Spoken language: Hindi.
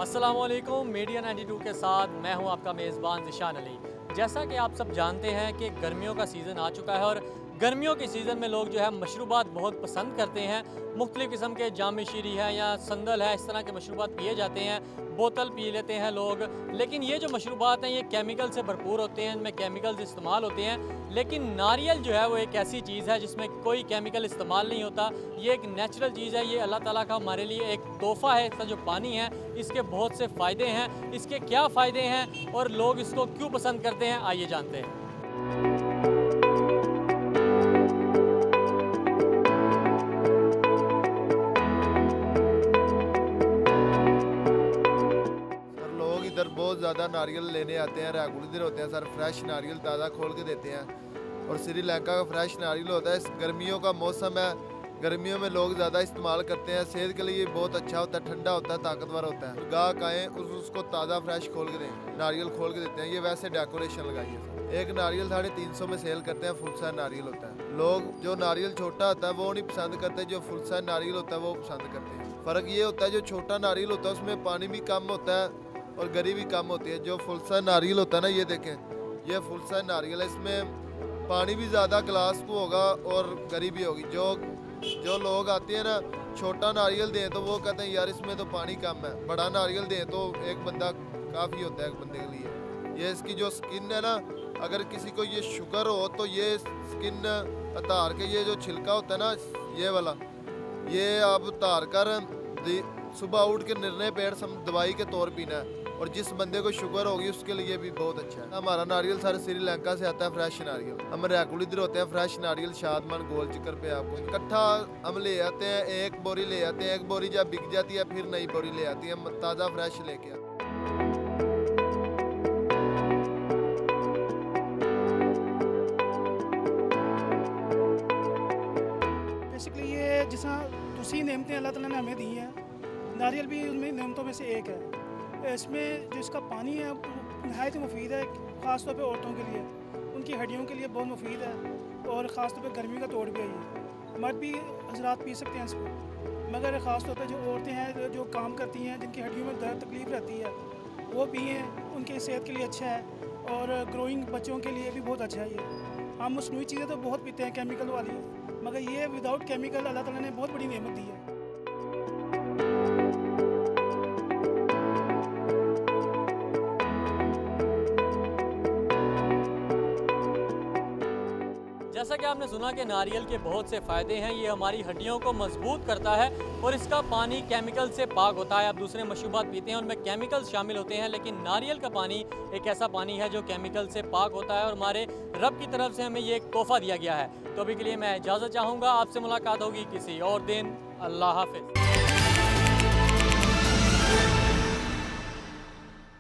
अस्सलामुअलैकुम, मीडिया 92 के साथ मैं हूं आपका मेज़बान ज़िशान अली। जैसा कि आप सब जानते हैं कि गर्मियों का सीज़न आ चुका है और गर्मियों के सीज़न में लोग जो है मशरूबात बहुत पसंद करते हैं। मुख्तलिफ़ किस्म के जाम शीरी है या संदल है, इस तरह के मशरूबात पिए जाते हैं, बोतल पी लेते हैं लोग। लेकिन ये जो मशरूबात हैं ये केमिकल से भरपूर होते हैं, इनमें केमिकल्स इस्तेमाल होते हैं। लेकिन नारियल जो है वो एक ऐसी चीज़ है जिसमें कोई केमिकल इस्तेमाल नहीं होता। ये एक नेचुरल चीज़ है, ये अल्लाह ताला का हमारे लिए एक तोहफ़ा है। इसका जो पानी है इसके बहुत से फ़ायदे हैं। इसके क्या फ़ायदे हैं और लोग इसको क्यों पसंद करते हैं, आइए जानते हैं। लोग इधर बहुत ज़्यादा नारियल लेने आते हैं, रेगुलर होते हैं सर। फ्रेश नारियल ताज़ा खोल के देते हैं और श्रीलंका का फ्रेश नारियल होता है। इस गर्मियों का मौसम है, गर्मियों में लोग ज़्यादा इस्तेमाल करते हैं। सेहत के लिए बहुत अच्छा होता है, ठंडा होता है, ताकतवर होता है। गाहक आएँ उसको ताज़ा फ्रेश खोल के दें, नारियल खोल के देते हैं। ये वैसे डेकोरेशन लगाई है। एक नारियल 350 में सेल करते हैं, फुल साइज नारियल होता है। लोग जो नारियल छोटा होता है वो नहीं पसंद करते, जो फुल साइज नारियल होता है वो पसंद करते हैं। फ़र्क ये होता है जो छोटा नारियल होता है उसमें पानी भी कम होता है और गरी भी कम होती है। जो फुल साइज नारियल होता है ना, ये देखें, ये फुल साइज नारियल है, इसमें पानी भी ज़्यादा ग्लास को होगा और गरी भी होगी। जो लोग आते हैं ना, छोटा नारियल दें तो वो कहते हैं यार इसमें तो पानी कम है, बड़ा नारियल दें तो एक बंदा काफ़ी होता है एक बंदे के लिए। ये इसकी जो स्किन है ना, अगर किसी को ये शुगर हो तो ये स्किन उतार के, ये जो छिलका होता है ना ये वाला, ये आप उतार कर सुबह उठ के निर्णय पेड़ दवाई के तौर पीना है। और जिस बंदे को शुगर होगी उसके लिए भी बहुत अच्छा है। हमारा नारियल सारे श्रीलंका से आता है, फ्रेश नारियल। हम रेगुलर इधर होते हैं, फ्रेश नारियल शादमान गोल चक्कर पे आपको इकट्ठा हम ले आते हैं। एक बोरी ले आते हैं, एक बोरी जब बिक जाती है फिर नई बोरी ले आती है, हम ताज़ा फ्रेश लेके आते हैं। बेसिकली ये जिस दूसरी नेमतें अल्लाह ताला ने हमें दी हैं, नारियल भी उनमें नेमतों में से एक है। इसमें जो इसका पानी है नहायत मुफीद है, ख़ास तौर पे औरतों के लिए, उनकी हड्डियों के लिए बहुत मुफीद है। और ख़ास तौर पे गर्मी का तोड़ भी है ये। मर्द भी हजरात पी सकते हैं इसको, मगर ख़ास तौर पे जो औरतें हैं जो काम करती हैं, जिनकी हड्डियों में दर्द तकलीफ़ रहती है, वो पिएँ, उनकी सेहत के लिए अच्छा है। और ग्रोइंग बच्चों के लिए भी बहुत अच्छा है ये। हम मसनूई चीज़ें तो बहुत पीते हैं केमिकल वाली, मगर ये विदाउट केमिकल अल्लाह ताला ने बहुत बड़ी नेमत दी है। जैसा कि आपने सुना कि नारियल के बहुत से फ़ायदे हैं। ये हमारी हड्डियों को मजबूत करता है और इसका पानी केमिकल से पाक होता है। आप दूसरे मशरूबात पीते हैं उनमें केमिकल्स शामिल होते हैं, लेकिन नारियल का पानी एक ऐसा पानी है जो केमिकल से पाक होता है और हमारे रब की तरफ से हमें ये एक तोहफ़ा दिया गया है। तो अभी के लिए मैं इजाज़त चाहूँगा, आपसे मुलाकात होगी किसी और दिन। अल्लाह हाफ़िज़।